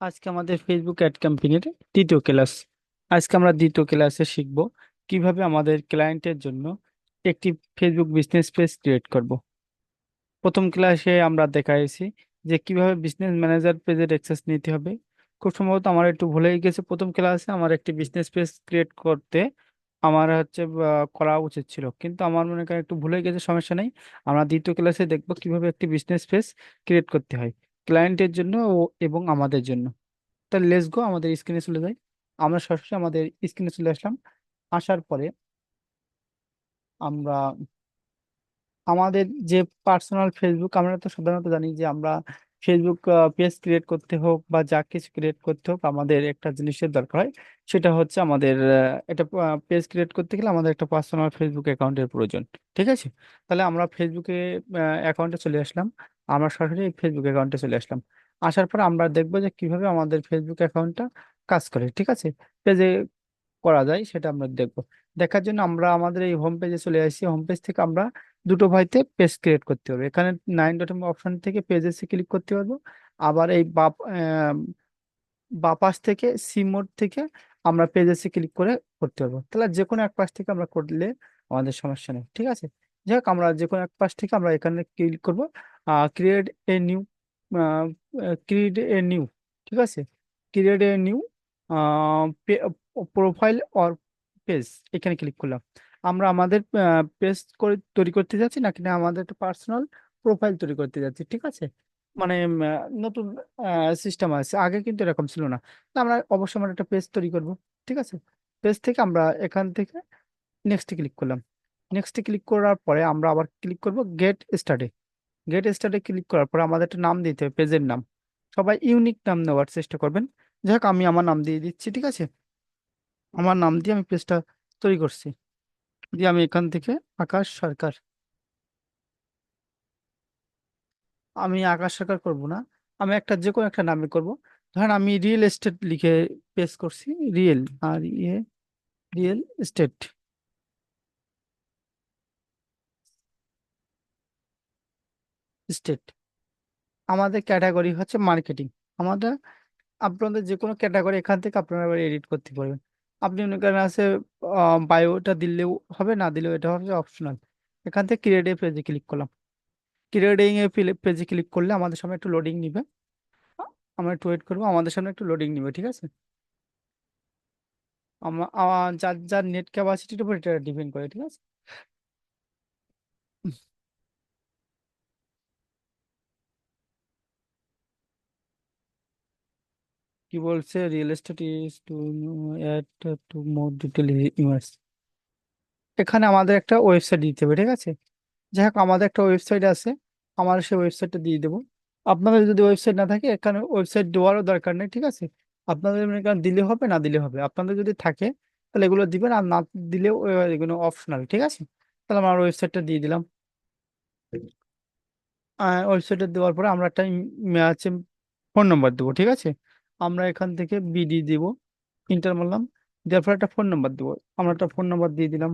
আজকে আমাদের Facebook ad কোম্পানির দ্বিতীয় ক্লাস। আজকে আমরা দ্বিতীয় ক্লাসে শিখব কিভাবে আমাদের ক্লায়েন্টের জন্য একটি ফেসবুক বিজনেস পেজ ক্রিয়েট করব। প্রথম ক্লাসে আমরা দেখাইছি যে কিভাবে বিজনেস ম্যানেজার পেজের অ্যাক্সেস নিতে হবে। খুব সম্ভবত আমার একটু ভুলেই গেছে, প্রথম ক্লাসে আমার একটি বিজনেস পেজ ক্রিয়েট করতে আমার করা উচিত ছিল, কিন্তু আমার মনে করেন একটু ভুলে গেছে, সমস্যা নেই। আমরা দ্বিতীয় ক্লাসে দেখব কিভাবে একটি বিজনেস পেজ ক্রিয়েট করতে হয় ক্লায়েন্টের জন্য এবং আমাদের জন্য। তাহলে লেটস গো, আমাদের স্ক্রিনে চলে যাই। আমরা সরাসরি আমাদের স্ক্রিনে চলে আসলাম। আসার পরে আমরা আমাদের যে পার্সোনাল ফেসবুক, আমরা তো সাধারণত জানি যে আমরা ফেসবুক পেজ ক্রিয়েট করতে হোক বা যা কিছু ক্রিয়েট করতে হোক আমাদের একটা জিনিসের দরকার হয়। সেটা হচ্ছে আমাদের একটা পেজ ক্রিয়েট করতে গেলে আমাদের একটা পার্সোনাল ফেসবুক অ্যাকাউন্টের প্রয়োজন। ঠিক আছে, তাহলে আমরা ফেসবুকে অ্যাকাউন্টে চলে আসলাম। আমরা সরাসরি ফেসবুক অ্যাকাউন্টে চলে আসলাম। আসার পর আমরা দেখবো যে কিভাবে আমাদের ফেসবুক অ্যাকাউন্টটা কাজ করে। ঠিক আছে, পেজে করা যায় সেটা আমরা দেখব। দেখার জন্য আমরা আমাদের এই হোম পেজে চলে আসি। হোম পেজ থেকে আমরা দুটো ভাইতে পেজ ক্রিয়েট করতে হবে। এখানে 9 ডট অপশন থেকে পেজেসে ক্লিক করতে পারবো। আবার এই বাপাস থেকে সি মোড থেকে আমরা পেজেসে ক্লিক করে করতে পারবো। তাহলে যে কোনো এক পাশ থেকে আমরা করলে আমাদের সমস্যা নেই। ঠিক আছে, যাই হোক আমরা যে কোনো এক পাশ থেকে আমরা এখানে ক্লিক করবো। Create a new, create a new, ঠিক আছে, create a new profile or page, এখানে ক্লিক করলাম। আমরা আমাদের পেজ করে তৈরি করতে যাচ্ছি নাকি না আমাদের একটা পার্সোনাল প্রোফাইল তৈরি করতে যাচ্ছি। ঠিক আছে, মানে নতুন সিস্টেম আছে, আগে কিন্তু এরকম ছিল না। তো আমরা অবশ্যই আমরা একটা পেজ তৈরি করব। ঠিক আছে, পেজ থেকে আমরা এখান থেকে নেক্সটে ক্লিক করলাম। নেক্সটে ক্লিক করার পরে আমরা আবার ক্লিক করব গেট স্টার্টে। গেট স্টার্টে ক্লিক করার পরে আমাদের একটা নাম দিতে হবে, পেজের নাম। সবাই ইউনিক নাম নেওয়ার চেষ্টা করবেন। যাই হোক আমি আমার নাম দিয়ে দিচ্ছি। ঠিক আছে, আমার নাম দিয়ে আমি পেজটা তৈরি করছি। দিয়ে আমি এখান থেকে আকাশ সরকার, আমি আকাশ সরকার করব না, আমি একটা যে কোনো একটা নামে করব। ধরেন আমি রিয়েল এস্টেট লিখে পেস্ট করছি। রিয়েল, আর ইয়ে, রিয়েল এস্টেট, স্টেট। আমাদের ক্যাটাগরি হচ্ছে মার্কেটিং। আমাদের আপনাদের যে কোনো ক্যাটাগরি এখান থেকে আপনারা এডিট করতে পারবেন। আপনি মনে করেন আছে বায়োটা দিলেও হবে, না দিলেও এটা হবে অপশনাল। এখান থেকে ক্রিয়েট এ পেজে ক্লিক করলাম। ক্রিয়েটিং এ পেজে ক্লিক করলে আমাদের সামনে একটু লোডিং নিবে। আমরা একটু ওয়েট করবো, আমাদের সামনে একটু লোডিং নিবে। ঠিক আছে, যার যার নেট ক্যাপাসিটির উপর এটা ডিপেন্ড করে। ঠিক আছে, কি বলছে, real estate is to add to more detail image. এখানে আমাদের একটা ওয়েবসাইট দিতে হবে। ঠিক আছে, যাই হোক আমাদের একটা ওয়েবসাইট আছে, আমার সেই ওয়েবসাইটটা দিয়ে দেবো। আপনাদের যদি ওয়েবসাইট না থাকে এখানে ওয়েবসাইট দেওয়ারও দরকার নেই। ঠিক আছে, আপনাদের মনে করেন দিলে হবে, না দিলে হবে। আপনাদের যদি থাকে তাহলে এগুলো দিবেন, আর না দিলেও এগুলো অপশনাল। ঠিক আছে, তাহলে আমার ওয়েবসাইটটা দিয়ে দিলাম। ওয়েবসাইটে দেওয়ার পরে আমরা একটা আছে ফোন নম্বর দেবো। ঠিক আছে, আমরা এখান থেকে বিডি দিব, ইন্টার মারলাম, দেওয়ার পর একটা ফোন নাম্বার দেবো। আমরা একটা ফোন নাম্বার দিয়ে দিলাম।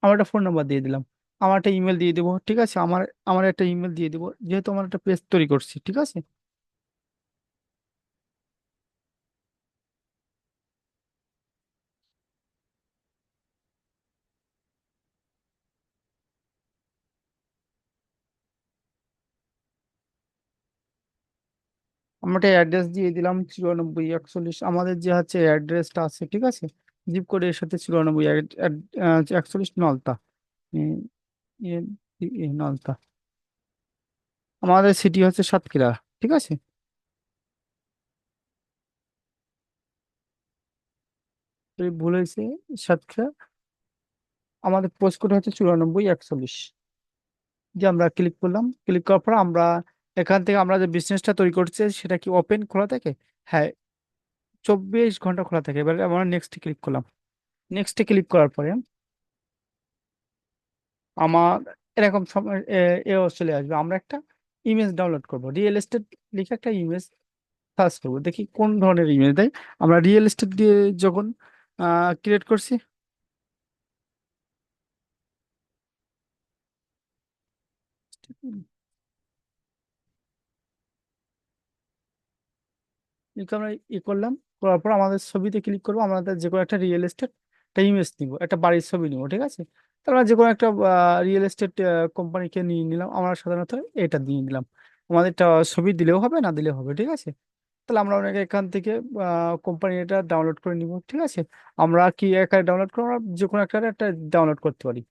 আমার একটা ফোন নাম্বার দিয়ে দিলাম। আমার একটা ইমেল দিয়ে দেবো। ঠিক আছে, আমার আমার একটা ইমেল দিয়ে দেবো, যেহেতু আমার একটা পেজ তৈরি করছি। ঠিক আছে, আমরা একটা অ্যাড্রেস দিয়ে দিলাম 94 41। আমাদের যে হচ্ছে অ্যাড্রেসটা আছে, ঠিক আছে, জিপ কোডের সাথে 94 41 নলতা, উম, ইয়ে, নলতা। আমাদের সিটি হচ্ছে সাতক্ষীরা। ঠিক আছে, তো ভুল হয়েছে, সাতক্ষীরা। আমাদের পোস্ট কোড হচ্ছে 94 41। যে আমরা ক্লিক করলাম, ক্লিক করার পর আমরা এখান থেকে আমরা যে বিজনেসটা তৈরি করছি সেটা কি ওপেন খোলা থাকে? হ্যাঁ, 24 ঘন্টা খোলা থাকে। এবার আমরা নেক্সট ক্লিক করলাম। নেক্সটে ক্লিক করার পরে আমার এরকম সময় এও চলে আসবে। আমরা একটা ইমেজ ডাউনলোড করব, রিয়েল এস্টেট লিখে একটা ইমেজ সার্চ করবো, দেখি কোন ধরনের ইমেজ দেয়। আমরা রিয়েল এস্টেট দিয়ে যখন ক্রিয়েট করছি, লিখে আমরা করলাম, করার পর আমাদের ছবিতে ক্লিক করবো, আমাদের যে কোনো একটা রিয়েল এস্টেট একটা ইমেজ নিব, একটা বাড়ির ছবি নিব, ঠিক আছে। তাহলে আমরা যে কোনো একটা রিয়েল এস্টেট কোম্পানিকে নিয়ে নিলাম, আমরা সাধারণত এটা দিয়ে নিলাম। আমাদের একটা ছবি দিলেও হবে, না দিলেও হবে, ঠিক আছে। তাহলে আমরা অনেকে এখান থেকে কোম্পানি এটা ডাউনলোড করে নিব, ঠিক আছে। আমরা কি একা ডাউনলোড করবো, আমরা যে কোনো একটা ডাউনলোড করতে পারি।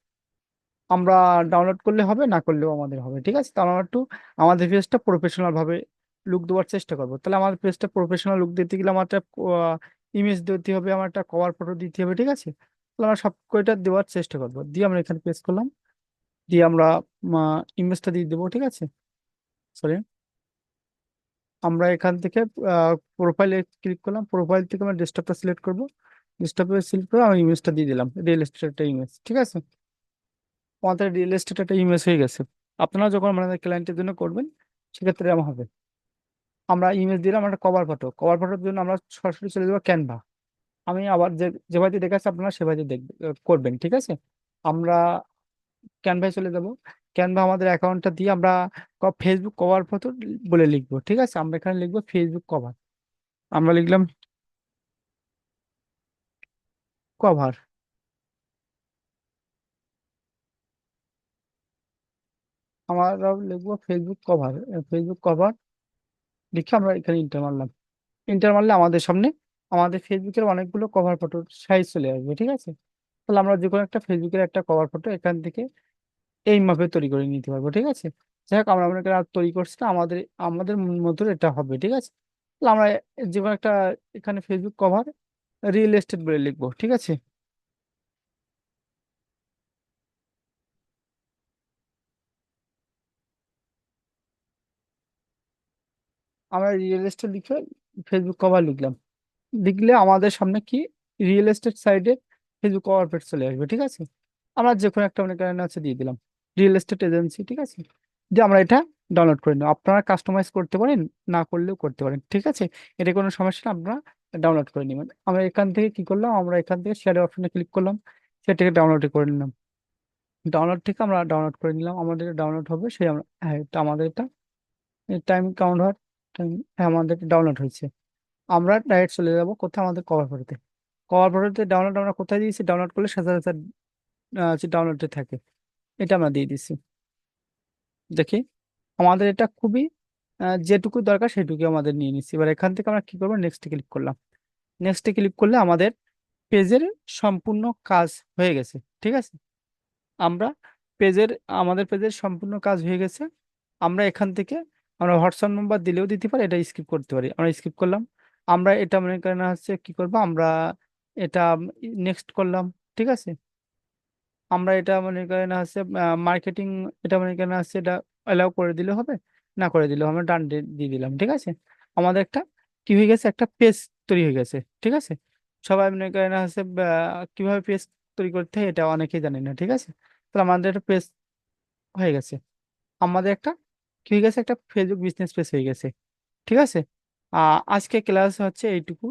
আমরা ডাউনলোড করলে হবে, না করলেও আমাদের হবে, ঠিক আছে। তাহলে আমরা একটু আমাদের পেজটা প্রফেশনাল ভাবে লুক দেওয়ার চেষ্টা করবো। তাহলে আমার পেজটা প্রফেশনাল লুক দিতে গেলে আমার একটা ইমেজ দিতে হবে, আমার একটা কভার ফটো দিতে হবে, ঠিক আছে। তাহলে আমরা সব কয়টা দেওয়ার চেষ্টা করবো, দিয়ে আমরা এখানে পেজ করলাম, দিয়ে আমরা ইমেজটা দিয়ে দেবো, ঠিক আছে। সরি, আমরা এখান থেকে প্রোফাইলে ক্লিক করলাম, প্রোফাইল থেকে আমরা ডেস্কটপটা সিলেক্ট করবো, ডেস্কটপে সিলেক্ট করে আমি ইমেজটা দিয়ে দিলাম, রিয়েল এস্টেট একটা ইমেজ, ঠিক আছে। আমাদের রিয়েল এস্টেট একটা ইমেজ হয়ে গেছে। আপনারা যখন আমাদের ক্লায়েন্টের জন্য করবেন, সেক্ষেত্রে এমন হবে। আমরা ইমেজ দিলাম একটা কভার ফটো, কভার ফটোর জন্য আমরা সরাসরি চলে যাবো ক্যানভা। আমি আবার যেভাবে দেখাচ্ছি আপনারা সেভাবে দেখবেন, করবেন, ঠিক আছে। আমরা ক্যানভায় চলে যাব। ক্যানভা আমাদের অ্যাকাউন্টটা দিয়ে আমরা ফেসবুক কভার ফটো বলে লিখবো, ঠিক আছে। আমরা এখানে লিখবো ফেসবুক কভার। আমরা লিখলাম কভার। আমরা লিখবো ফেসবুক কভার। ফেসবুক কভার লিখে আমরা এখানে ইন্টার মারলাম। ইন্টার মারলে আমাদের সামনে আমাদের ফেসবুকের অনেকগুলো কভার ফটোর সাইজ চলে আসবে, ঠিক আছে। তাহলে আমরা যে কোনো একটা ফেসবুকের একটা কভার ফটো এখান থেকে এই মাপে তৈরি করে নিতে পারবো, ঠিক আছে। যাই হোক, আমরা মনে করি আর তৈরি করছি না, আমাদের আমাদের মতো এটা হবে, ঠিক আছে। তাহলে আমরা যে কোনো একটা এখানে ফেসবুক কভার রিয়েল এস্টেট বলে লিখবো, ঠিক আছে। আমরা রিয়েল এস্টেট লিখে ফেসবুক কভার লিখলাম। লিখলে আমাদের সামনে কি রিয়েল এস্টেট সাইডে ফেসবুক কভার পেজ চলে আসবে, ঠিক আছে। আমরা যে কোনো একটা মনে করেন হচ্ছে দিয়ে দিলাম রিয়েল এস্টেট এজেন্সি, ঠিক আছে। দিয়ে আমরা এটা ডাউনলোড করে নেব। আপনারা কাস্টমাইজ করতে পারেন, না করলেও করতে পারেন, ঠিক আছে। এটা কোনো সমস্যা না, আপনারা ডাউনলোড করে নেবেন। আমরা এখান থেকে কি করলাম, আমরা এখান থেকে শেয়ার অপশনে ক্লিক করলাম, সেটাকে ডাউনলোড করে নিলাম। ডাউনলোড থেকে আমরা ডাউনলোড করে নিলাম, আমাদের ডাউনলোড হবে সেই আমরা, হ্যাঁ এটা আমাদের এটা টাইম কাউন্ট হওয়ার time, হ্যাঁ আমাদের ডাউনলোড হয়েছে। আমরা ডাইরেক্ট চলে যাব কোথায়, আমাদের কভার ফটোতে। কভার ফটোতে ডাউনলোড আমরা কোথায় দিয়েছি, ডাউনলোড করলে সচরাচর ডাউনলোডে থাকে, এটা আমরা দিয়ে দিচ্ছি। দেখি আমাদের এটা খুবই যেটুকু দরকার সেটুকু আমাদের নিয়ে নিচ্ছি। এবার এখান থেকে আমরা কি করবো, নেক্সট ক্লিক করলাম। নেক্সট ক্লিক করলে আমাদের পেজের সম্পূর্ণ কাজ হয়ে গেছে, ঠিক আছে। আমরা পেজের আমাদের পেজের সম্পূর্ণ কাজ হয়ে গেছে। আমরা এখান থেকে আমরা হোয়াটসঅ্যাপ নাম্বার দিলেও দিতে পারি, এটা স্কিপ করতে পারি, আমরা স্কিপ করলাম। আমরা এটা মনে করেন হচ্ছে কি করবো, আমরা এটা নেক্সট করলাম, ঠিক আছে। আমরা এটা মনে করেন হচ্ছে মার্কেটিং, এটা মনে করেন হচ্ছে এটা অ্যালাউ করে দিলে হবে, না করে দিলে আমরা ডান দিয়ে দিলাম, ঠিক আছে। আমাদের একটা কি হয়ে গেছে, একটা পেজ তৈরি হয়ে গেছে, ঠিক আছে। সবাই মনে করেন হচ্ছে কিভাবে পেজ তৈরি করতে হয় এটা অনেকেই জানে না, ঠিক আছে। তাহলে আমাদের একটা পেজ হয়ে গেছে, আমাদের একটা কি হয়ে গেছে, একটা ফেসবুক বিজনেস পেজ হয়ে গেছে, ঠিক আছে। আজকে ক্লাস হচ্ছে এইটুকু।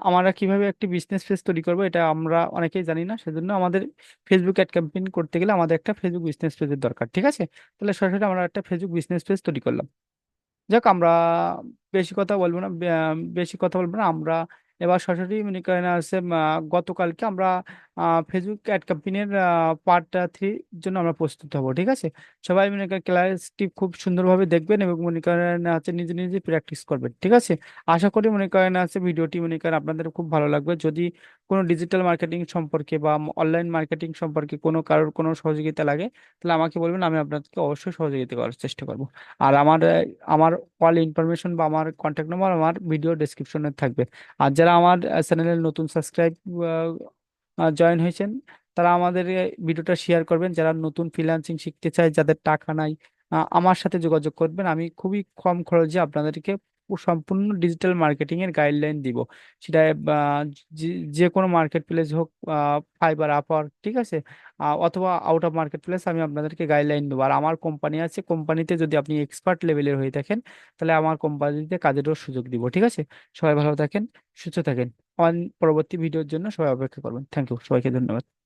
আমরা কিভাবে একটি বিজনেস পেজ তৈরি করবো এটা আমরা অনেকেই জানি না, সেজন্য আমাদের ফেসবুক অ্যাড ক্যাম্পেইন করতে গেলে আমাদের একটা ফেসবুক বিজনেস পেজের দরকার, ঠিক আছে। তাহলে সরাসরি আমরা একটা ফেসবুক বিজনেস পেজ তৈরি করলাম। যাক, আমরা বেশি কথা বলবো না, বেশি কথা বলবো না আমরা। এবার সরাসরি মনে করেন আছে গতকালকে আমরা ফেসবুক অ্যাড ক্যাম্পেইনের পার্ট 3 জন্য আমরা প্রস্তুত হব, ঠিক আছে। সবাই মনে করেন ক্লাসটি খুব সুন্দরভাবে দেখবেন এবং মনে করেন আছে নিজে নিজে প্র্যাকটিস করবেন, ঠিক আছে। আশা করি মনে করেন আছে ভিডিওটি মনে করেন আপনাদের খুব ভালো লাগবে। যদি কোনো ডিজিটাল মার্কেটিং সম্পর্কে বা অনলাইন মার্কেটিং সম্পর্কে কোনো কারোর কোনো সহযোগিতা লাগে, তাহলে আমাকে বলবেন, আমি আপনাদেরকে অবশ্যই সহযোগিতা করার চেষ্টা করব। আর আমার কল ইনফরমেশন বা আমার কন্ট্যাক্ট নাম্বার আমার ভিডিও ডেসক্রিপশনে থাকবে। আর যারা আমার চ্যানেলের নতুন সাবস্ক্রাইব জয়েন হয়েছেন, তারা আমাদের ভিডিওটা শেয়ার করবেন। যারা নতুন ফ্রিল্যান্সিং শিখতে চায়, যাদের টাকা নাই, আমার সাথে যোগাযোগ করবেন। আমি খুবই কম খরচে আপনাদেরকে সম্পূর্ণ ডিজিটাল মার্কেটিং এর গাইডলাইন দিব। সেটা যে যে কোনো মার্কেট প্লেস হোক, ফাইবার, আপওয়ার্ক, ঠিক আছে, অথবা আউট অফ মার্কেট প্লেস, আমি আপনাদেরকে গাইডলাইন দেবো। আর আমার কোম্পানি আছে, কোম্পানিতে যদি আপনি এক্সপার্ট লেভেলের হয়ে থাকেন, তাহলে আমার কোম্পানিতে কাজেরও সুযোগ দিব, ঠিক আছে। সবাই ভালো থাকেন, সুস্থ থাকেন। পরবর্তী ভিডিওর জন্য সবাই অপেক্ষা করবেন। থ্যাংক ইউ, সবাইকে ধন্যবাদ।